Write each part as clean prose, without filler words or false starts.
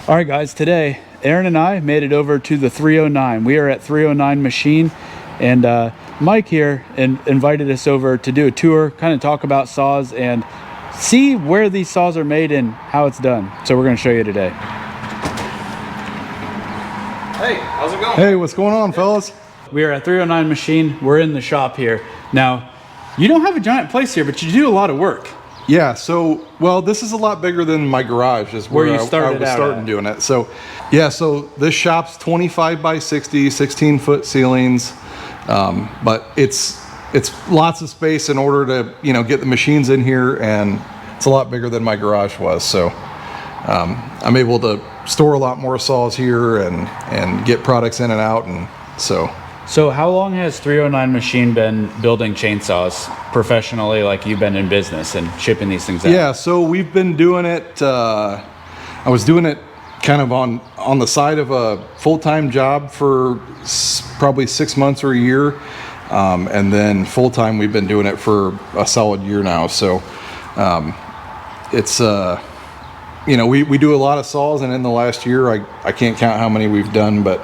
All right, guys, today Aaron and I made it over to the 309. We are at 309 Machine, and Mike here invited us over to do a tour, kind of talk about saws and see where these saws are made and how it's done. So we're going to show you today. Hey, how's it going? Hey, what's going on, fellas? We are at 309 Machine. We're in the shop here. Now, you don't have a giant place here, but you do a lot of work. Yeah, so, well, this is a lot bigger than my garage is where you I was started doing it. So, yeah, so this shop's 25 by 60, 16-foot ceilings, but it's lots of space in order to, get the machines in here, and it's a lot bigger than my garage was. So, I'm able to store a lot more saws here and get products in and out, and so. So how long has 309 Machine been building chainsaws professionally, like you've been in business and shipping these things out? Yeah, so we've been doing it, I was doing it kind of on the side of a full-time job for probably 6 months or a year. And then full-time, we've been doing it for a solid year now. So it's, we do a lot of saws, and in the last year, I can't count how many we've done, but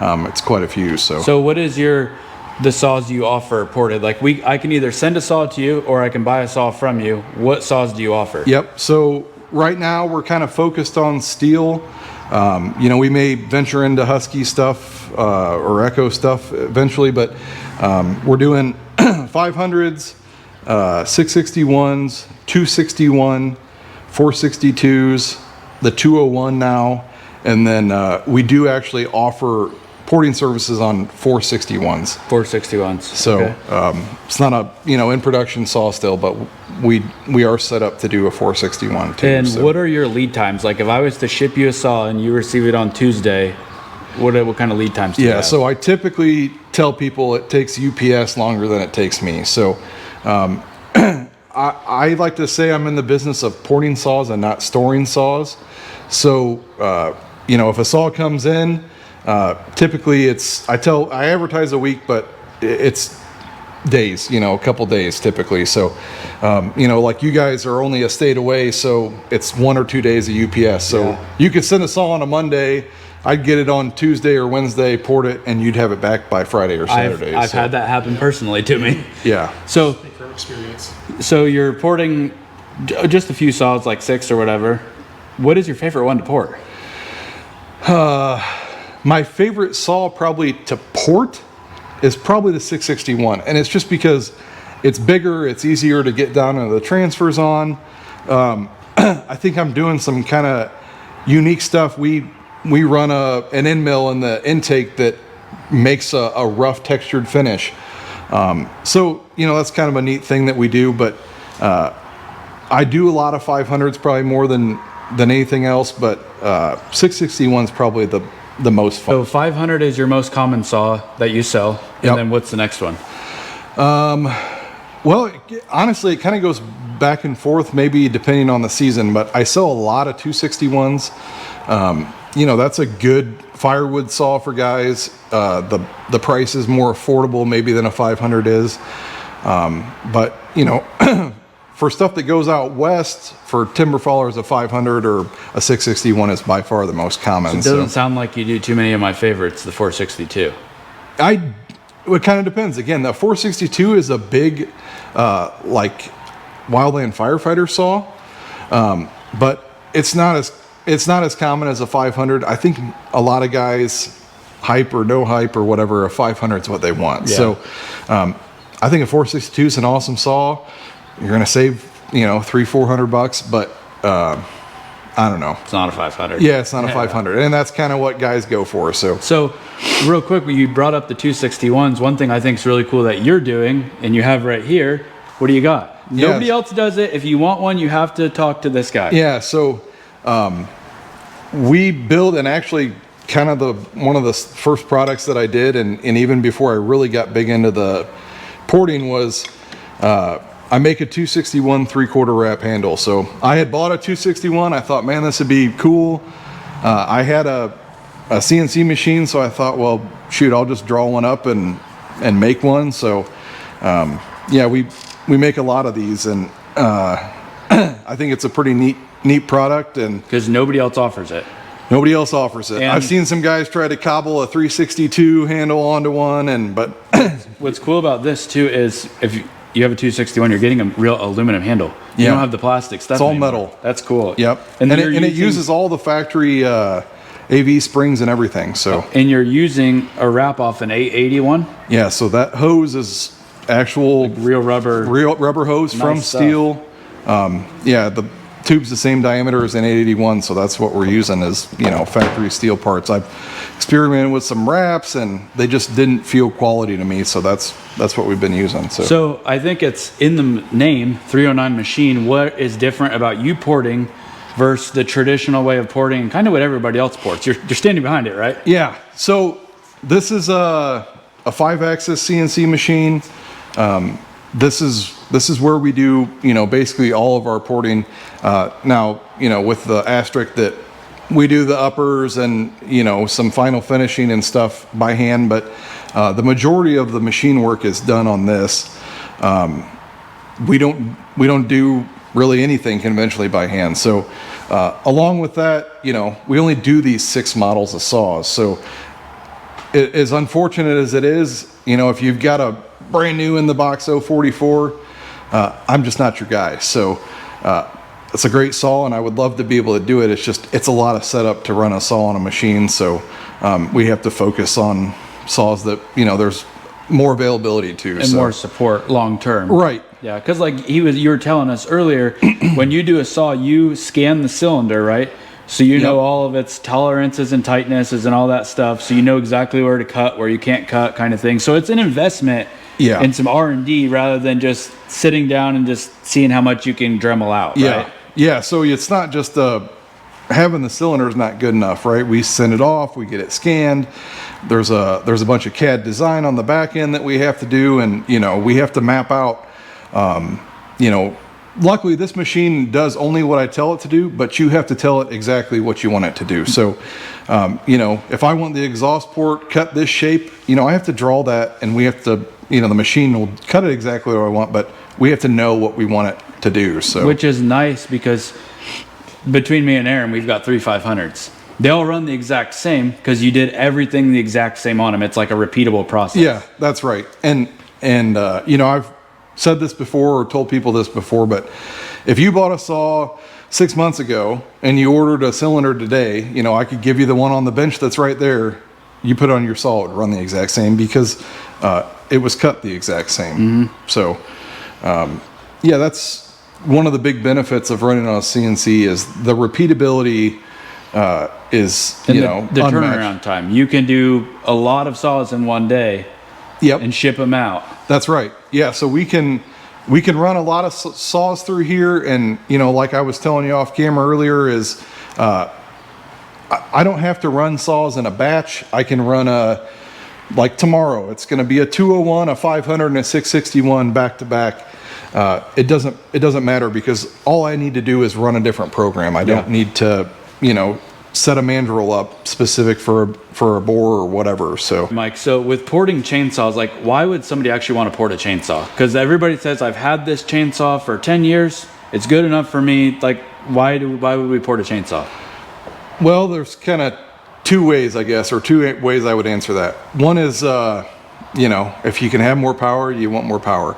it's quite a few. So what is the saws you offer ported? Like I can either send a saw to you or I can buy a saw from you. What saws do you offer? Yep. So right now we're kind of focused on steel. We may venture into Husky stuff or Echo stuff eventually, but we're doing 500s, 661s, 261, 462s, the 201 now, and then we do actually offer porting services on 461s. 461s. So okay. It's not a in production saw still, but we are set up to do a 461 too. And what are your lead times? Like if I was to ship you a saw and you receive it on Tuesday, what kind of lead times do you have? So I typically tell people it takes UPS longer than it takes me. So I like to say I'm in the business of porting saws and not storing saws. So if a saw comes in, typically I advertise a week, but it's days, a couple days typically. So, like you guys are only a state away, so it's 1 or 2 days of UPS. So you could send a saw on a Monday, I'd get it on Tuesday or Wednesday, port it, and you'd have it back by Friday or Saturday. I've had that happen personally to me. Yeah. So, From experience. So you're porting just a few saws, like 6 or whatever. What is your favorite one to port? My favorite saw probably to port is probably the 661, and it's just because it's bigger, it's easier to get down into the transfers on. I think I'm doing some kind of unique stuff. We run an end mill in the intake that makes a rough textured finish. So that's kind of a neat thing that we do, but I do a lot of 500s, probably more than anything else, but 661 is probably the most fun. So 500 is your most common saw that you sell, and then what's the next one? Well, honestly, it kind of goes back and forth, maybe depending on the season, but I sell a lot of 261s. That's a good firewood saw for guys. The price is more affordable maybe than a 500 is. But for stuff that goes out west, for timber fallers, a 500 or a 661 is by far the most common. So it doesn't sound like you do too many of my favorites, the 462. It kind of depends. Again, the 462 is a big, like wildland firefighter saw, but it's not as common as a 500. I think a lot of guys, hype or no hype or whatever, a 500 is what they want. Yeah. So I think a 462 is an awesome saw. You're going to save, $300-400, but I don't know. It's not a 500. Yeah, it's not a 500, and that's kind of what guys go for. So real quick, you brought up the 261s. One thing I think is really cool that you're doing, and you have right here. What do you got? Nobody else does it. If you want one, you have to talk to this guy. Yeah. So we build, and actually, kind of one of the first products that I did, and even before I really got big into the porting was. I make a 261 3/4 wrap handle. So I had bought a 261. I thought, man, this would be cool. I had a CNC machine, so I thought, well, shoot, I'll just draw one up and make one. So we make a lot of these, and I think it's a pretty neat product. And because nobody else offers it. Nobody else offers it. And I've seen some guys try to cobble a 362 handle onto one, but what's cool about this too is if you have a 261, you're getting a real aluminum handle. You Yeah. don't have the plastic stuff. it's all anymore. metal. That's cool. Yep. And, And, then it uses all the factory AV springs and everything. So and you're using a wrap off an 881, yeah, so that hose is actual real rubber. real rubber hose from Nice stuff. steel. Yeah, the tube's the same diameter as an 881, so that's what we're using is, factory steel parts. I've experimented with some wraps and they just didn't feel quality to me, so that's what we've been using. So I think it's in the name 309 machine. What is different about you porting versus the traditional way of porting and kind of what everybody else ports? You're standing behind it, right? Yeah, so this is a 5-axis CNC machine. This is where we do, basically all of our porting. Now, with the asterisk that we do the uppers and, some final finishing and stuff by hand, but the majority of the machine work is done on this. We don't do really anything conventionally by hand. So along with that, we only do these 6 models of saws. So as unfortunate as it is, if you've got a brand new in the box 044, I'm just not your guy. So it's a great saw and I would love to be able to do it. It's a lot of setup to run a saw on a machine. So we have to focus on saws that, there's more availability to. And more support long term. Right. Yeah, because like you were telling us earlier, when you do a saw, you scan the cylinder, right? So you know all of its tolerances and tightnesses and all that stuff. So you know exactly where to cut, where you can't cut, kind of thing. So it's an investment in some R&D rather than just sitting down and just seeing how much you can Dremel out. Yeah. Right? Yeah. So it's not just having the cylinder is not good enough, right? We send it off, we get it scanned. There's a bunch of CAD design on the back end that we have to do, and we have to map out. Luckily this machine does only what I tell it to do, but you have to tell it exactly what you want it to do. So, if I want the exhaust port cut this shape, I have to draw that, and we have to, the machine will cut it exactly what I want, but we have to know what we want it to do. So, which is nice because between me and Aaron, we've got 3500s. They all run the exact same because you did everything the exact same on them. It's like a repeatable process. Yeah, that's right. And I've said this before or told people this before, but if you bought a saw 6 months ago and you ordered a cylinder today, I could give you the one on the bench that's right there. You put it on your saw, it would run the exact same because it was cut the exact same. Mm-hmm. So, that's one of the big benefits of running on a CNC is the repeatability is, And the unmatched. turnaround time. You can do a lot of saws in one day and ship them out. That's right. Yeah, so we can run a lot of saws through here, and like I was telling you off camera earlier, is I don't have to run saws in a batch. I can run like tomorrow. It's going to be a 201, a 500, and a 661 back to back. It doesn't matter because all I need to do is run a different program. I don't need to set a mandrel up specific for a bore or whatever. So Mike, so with porting chainsaws, like why would somebody actually want to port a chainsaw? Because everybody says I've had this chainsaw for 10 years. It's good enough for me. Like why would we port a chainsaw? Well, there's kind of 2 ways, I guess, or 2 ways I would answer that. One is, if you can have more power, you want more power.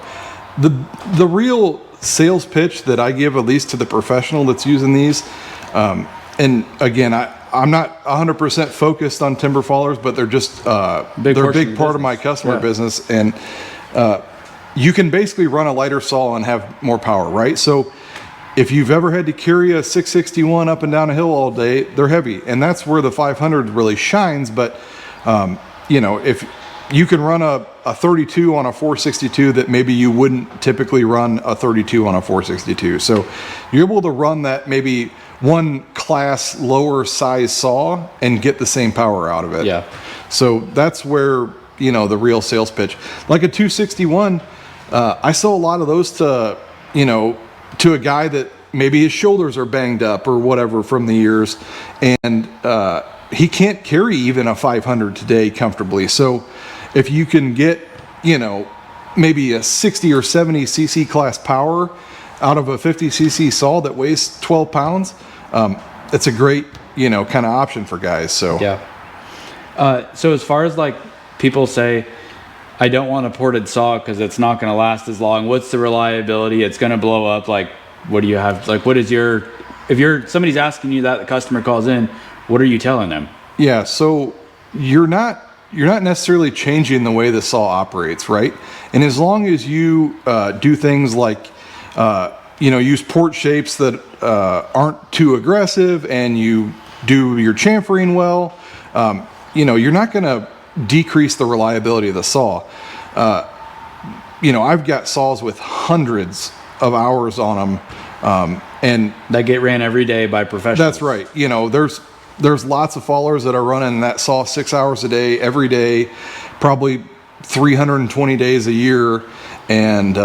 The real sales pitch that I give, at least to the professional that's using these, and again, I'm not 100% focused on timber fallers, but they're just they're a big part of my customer business, and you can basically run a lighter saw and have more power, right? So if you've ever had to carry a 661 up and down a hill all day, they're heavy, and that's where the 500 really shines. But if you can run a 32 on a 462 that maybe you wouldn't typically run a 32 on a 462, so you're able to run that maybe one class lower size saw and get the same power out of it. Yeah. So that's where the real sales pitch. Like a 261, I sell a lot of those to a guy that maybe his shoulders are banged up or whatever from the years, and he can't carry even a 500 today comfortably. So if you can get maybe a 60 or 70 cc class power out of a 50 cc saw that weighs 12 pounds, it's a great kind of option for guys. So Yeah. So as far as like people say, I don't want a ported saw because it's not going to last as long. What's the reliability? It's going to blow up. Like, what do you have? Like, what is your, if somebody's asking you that, the customer calls in, what are you telling them? Yeah. So you're not necessarily changing the way the saw operates, right? And as long as you do things like, use port shapes that aren't too aggressive, and you do your chamfering well, you're not going to decrease the reliability of the saw. I've got saws with hundreds of hours on them, and that get ran every day by professionals. That's right. There's lots of followers that are running that saw 6 hours a day, every day, probably 320 days a year, and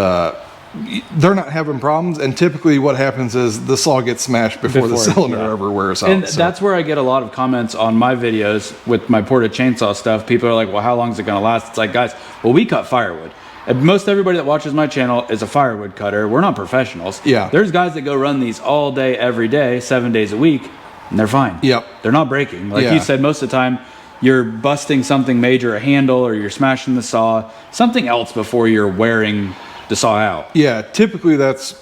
they're not having problems. And typically what happens is the saw gets smashed before the cylinder ever wears out. And that's where I get a lot of comments on my videos with my ported chainsaw stuff. People are like, well, how long is it going to last? It's like, guys, well, we cut firewood. And most everybody that watches my channel is a firewood cutter. We're not professionals. Yeah. There's guys that go run these all day, every day, 7 days a week, and they're fine. Yep. They're not breaking. Like you said, most of the time, you're busting something major, a handle, or you're smashing the saw, something else before you're wearing the saw out. Yeah, typically that's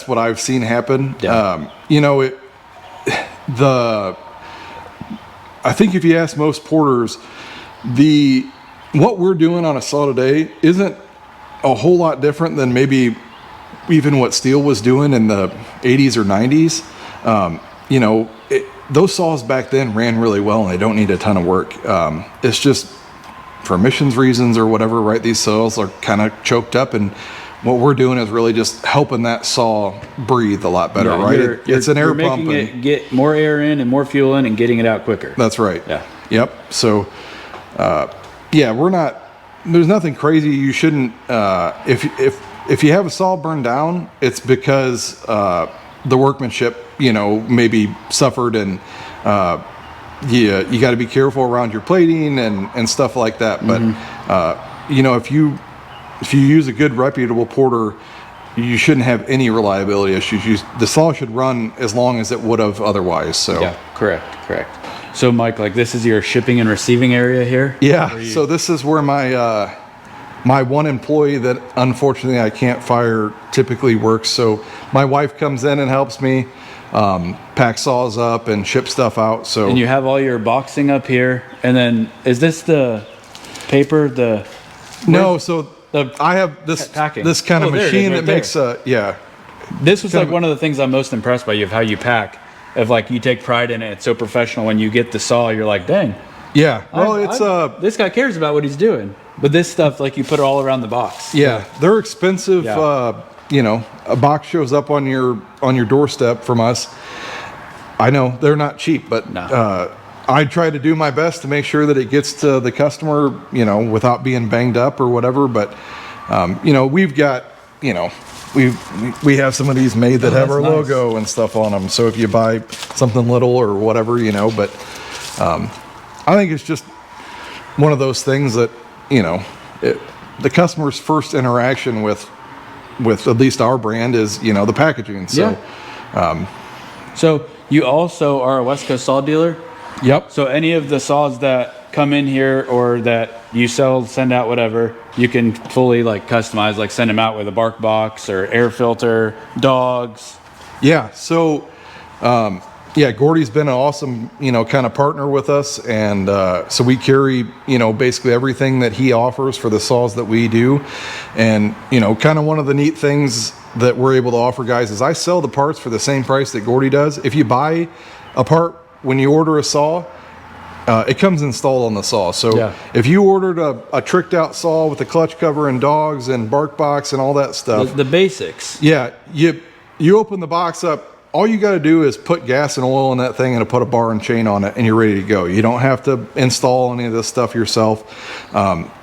what I've seen happen. Yeah. I think if you ask most porters, what we're doing on a saw today isn't a whole lot different than maybe even what steel was doing in the 80s or 90s. Those saws back then ran really well, and they don't need a ton of work. It's just for emissions reasons or whatever, right? These saws are kind of choked up, and what we're doing is really just helping that saw breathe a lot better, right? It's an air pump. Making it get more air in and more fuel in and getting it out quicker. That's right. Yeah. Yep. So, there's nothing crazy. You shouldn't, if you have a saw burned down, it's because the workmanship, maybe suffered, and you got to be careful around your plating and stuff like that. But, if you use a good reputable porter, you shouldn't have any reliability issues. The saw should run as long as it would have otherwise. So yeah, correct. So Mike, like, this is your shipping and receiving area here? Yeah. So this is where my my one employee that unfortunately I can't fire typically works. So my wife comes in and helps me pack saws up and ship stuff out. So and you have all your boxing up here, and then is this the paper? No. So I have this packing. This kind of machine right that makes This was like one of the things I'm most impressed by you, of how you pack. Of like, you take pride in it. It's so professional. When you get the saw, you're like, dang. Yeah. Well, this guy cares about what he's doing. But this stuff, like, you put it all around the box. Yeah, they're expensive. Yeah. A box shows up on your doorstep from us. I know they're not cheap, but I try to do my best to make sure that it gets to the customer, without being banged up or whatever. But we've got, we have some of these made that have our logo and stuff on them. So if you buy something little or whatever, but I think it's just one of those things that, the customer's first interaction with at least our brand is, the packaging. So, so you also are a West Coast saw dealer? Yep. So any of the saws that come in here or that you sell, send out, whatever, you can fully like customize, like send them out with a bark box or air filter, dogs. Yeah. So, Gordy's been an awesome, kind of partner with us. And so we carry, basically everything that he offers for the saws that we do. And, kind of one of the neat things that we're able to offer guys is I sell the parts for the same price that Gordy does. If you buy a part when you order a saw, it comes installed on the saw. So if you ordered a tricked out saw with a clutch cover and dogs and bark box and all that stuff. The basics. Yeah. You open the box up. All you got to do is put gas and oil in that thing and put a bar and chain on it, and you're ready to go. You don't have to install any of this stuff yourself.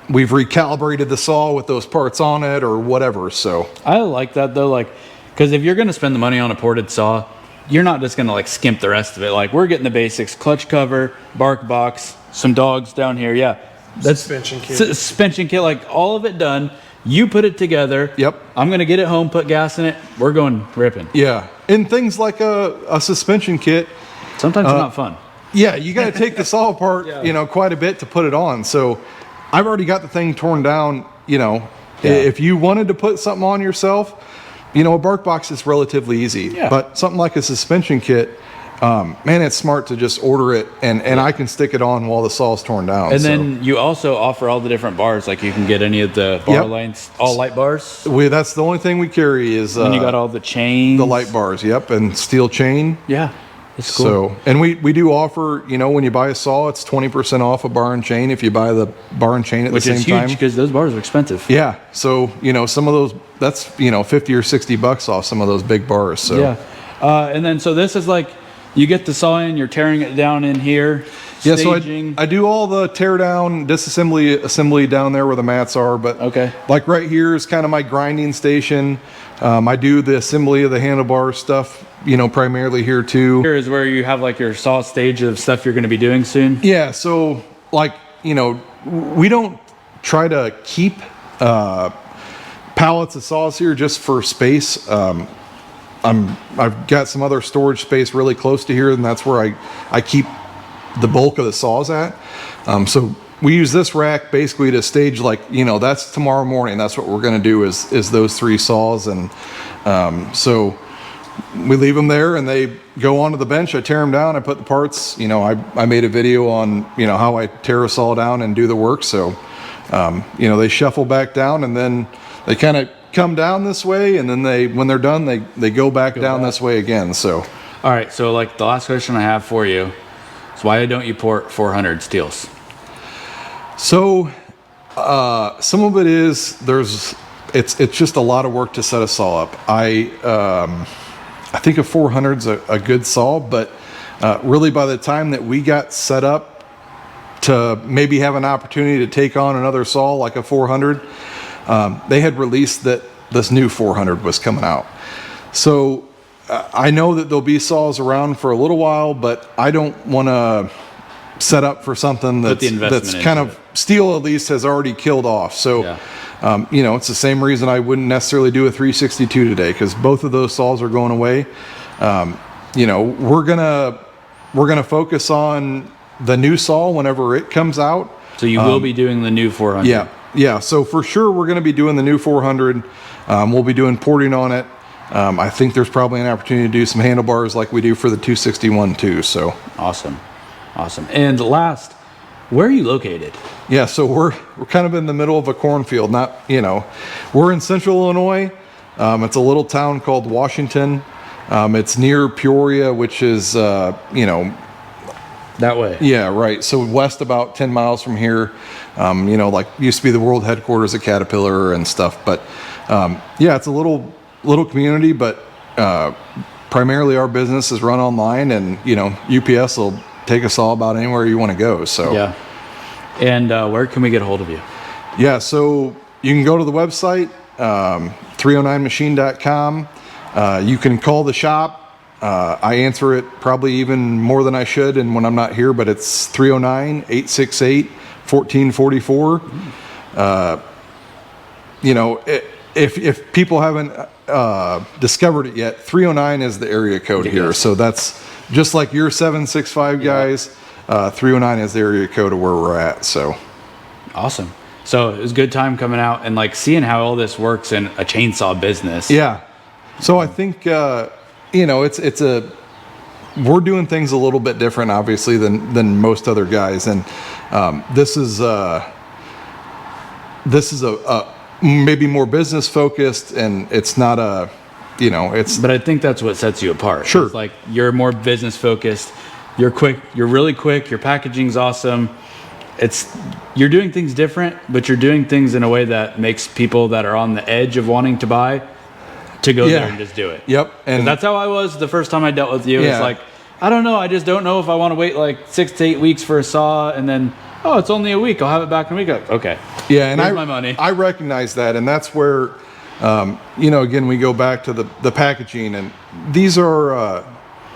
We've recalibrated the saw with those parts on it or whatever. So I like that though, like, because if you're going to spend the money on a ported saw, you're not just going to like skimp the rest of it. Like, we're getting the basics: clutch cover, bark box, some dogs down here. Yeah, that's suspension kit. Suspension kit, like all of it done. You put it together. Yep. I'm going to get it home, put gas in it. We're going ripping. Yeah. And things like a suspension kit. Sometimes it's not fun. Yeah, you got to take the saw apart, Yeah. you know, quite a bit to put it on. So I've already got the thing torn down, you know. Yeah. If you wanted to put something on yourself, you know, a bark box is relatively easy. Yeah. But something like a suspension kit, man, it's smart to just order it and I can stick it on while the saw is torn down. And so. then you also offer all the different bars, like you can get any of the bar Yep. lengths, all light bars. That's the only thing we carry is And you got all the chains. the light bars. Yep, and steel chain. Yeah, it's cool. So, and we do offer, you know, when you buy a saw, it's 20% off a bar and chain if you buy the bar and chain at Which the is same huge time. because those bars are expensive. Yeah. So, you know, some of those, that's, you know, 50 or $60 off some of those big bars. So, Yeah. And then, so this is like, you get the saw in, you're tearing it down in here, yeah. So staging. I do all the tear down, assembly down there where the mats are. But Okay. like right here is kind of my grinding station. I do the assembly of the handlebar stuff, you know, primarily here too. Here is where you have like your saw stage of stuff you're going to be doing soon. Yeah, so like, you know, we don't try to keep pallets of saws here just for space. I've got some other storage space really close to here, and that's where I keep the bulk of the saws at. So we use this rack basically to stage, like, you know, that's tomorrow morning. That's what we're going to do is those 3 saws. And so we leave them there and they go onto the bench. I tear them down. I put the parts, you know, I made a video on, you know, how I tear a saw down and do the work. So, you know, they shuffle back down and then they kind of come down this way. And then when they're done, they go back down this way again. So, All right. So like the last question I have for you is why don't you port 400 steels? so some of it is it's just a lot of work to set a saw up. I think a 400's a good saw, but really by the time that we got set up to maybe have an opportunity to take on another saw like a 400, they had released that this new 400 was coming out. So I know that there'll be saws around for a little while, but I don't want to set up for something Put the investment that's into kind of it. steel, at least has already killed off. So Yeah. you know, it's the same reason I wouldn't necessarily do a 362 today, because both of those saws are going away. You know, we're gonna focus on the new saw whenever it comes out. So you will be doing the new 400. Yeah. So for sure, we're going to be doing the new 400. We'll be doing porting on it. I think there's probably an opportunity to do some handlebars like we do for the 261 too. So Awesome. And last, where are you located? yeah, so we're kind of in the middle of a cornfield. Not, you know, we're in central Illinois. It's a little town called Washington. It's near Peoria, which is you know, That way. yeah, right. So west about 10 miles from here, you know, like used to be the world headquarters of Caterpillar and stuff. But yeah, it's a little community, but primarily our business is run online, and, you know, UPS will take us all about anywhere you want to go. So Yeah. And where can we get a hold of you? yeah, so you can go to the website, 309machine.com. You can call the shop. I answer it probably even more than I should, and when I'm not here, but it's 309-868-1444. You know, if people haven't discovered it yet, 309 is the area code here. Yes. So that's just like your 765 guys. 309 is the area code of where we're at. So Awesome. So it was a good time coming out and like seeing how all this works in a chainsaw business. yeah. So I think you know, we're doing things a little bit different, obviously, than most other guys, and this is a maybe more business focused, and it's not a, you know, it's. But I think that's what sets you apart. Sure. It's like you're more business focused. You're quick. You're really quick. Your packaging's awesome. You're doing things different, but you're doing things in a way that makes people that are on the edge of wanting to buy to go there and just do it. Yep. And that's how I was the first time I dealt with you. Yeah. It's like, I don't know. I just don't know if I want to wait like 6 to 8 weeks for a saw, and then, oh, it's only a week. I'll have it back in a week. Like, okay. Yeah, and Here's my money. I recognize that, and that's where, you know, again, we go back to the packaging, and these are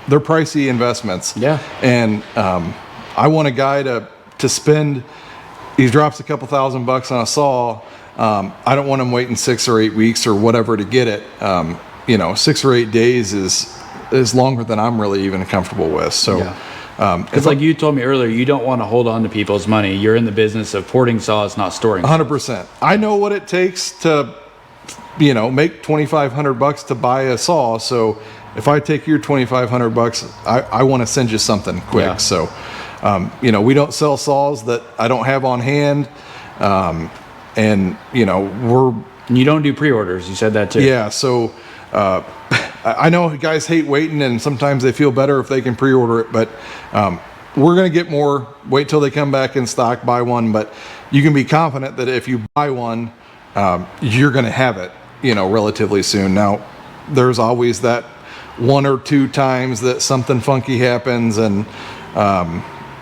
they're pricey investments. Yeah. And I want a guy to spend. He drops a couple $1,000 on a saw. I don't want him waiting 6 or 8 weeks or whatever to get it. You know, 6 or 8 days is longer than I'm really even comfortable with. So, Yeah. Because like you told me earlier, you don't want to hold on to people's money. You're in the business of porting saws, not storing saws. 100%. I know what it takes to, make $2,500 to buy a saw. So if I take your $2,500, I want to send you something quick. Yeah. So, we don't sell saws that I don't have on hand. And And you don't do pre-orders. You said that too. yeah. So, I know guys hate waiting, and sometimes they feel better if they can pre-order it, but we're going to get more. Wait till they come back in stock, buy one. But you can be confident that if you buy one, you're going to have it, relatively soon. Now, there's always that 1 or 2 times that something funky happens, and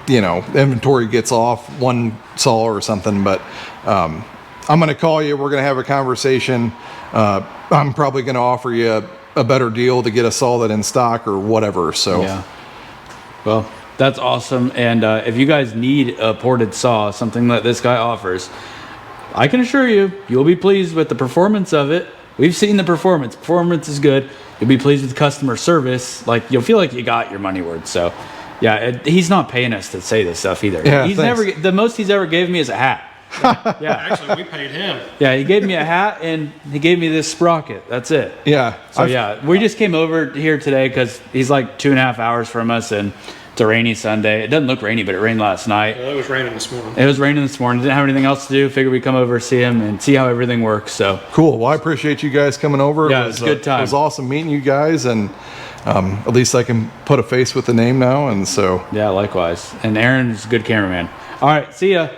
inventory gets off one saw or something. But I'm going to call you. We're going to have a conversation. I'm probably going to offer you a better deal to get a saw that in stock or whatever. So, yeah. Well, that's awesome. And if you guys need a ported saw, something that this guy offers, I can assure you, you'll be pleased with the performance of it. We've seen the performance. Performance is good. You'll be pleased with customer service. Like, you'll feel like you got your money worth. So, yeah, he's not paying us to say this stuff either. Yeah, he's thanks. the most he's ever gave me is a hat. Yeah. Actually, we paid him. Yeah, he gave me a hat and he gave me this sprocket. That's it. yeah. So yeah, we just came over here today because he's like 2.5 hours from us, and it's a rainy Sunday. It doesn't look rainy, but it rained last night. Well, it was raining this morning. It was raining this morning. Didn't have anything else to do. Figured we'd come over, see him, and see how everything works. So Cool. Well, I appreciate you guys coming over. Yeah, it was a good time. It was awesome meeting you guys, and at least I can put a face with the name now. And so, yeah, likewise. And Aaron's a good cameraman. All right, see ya.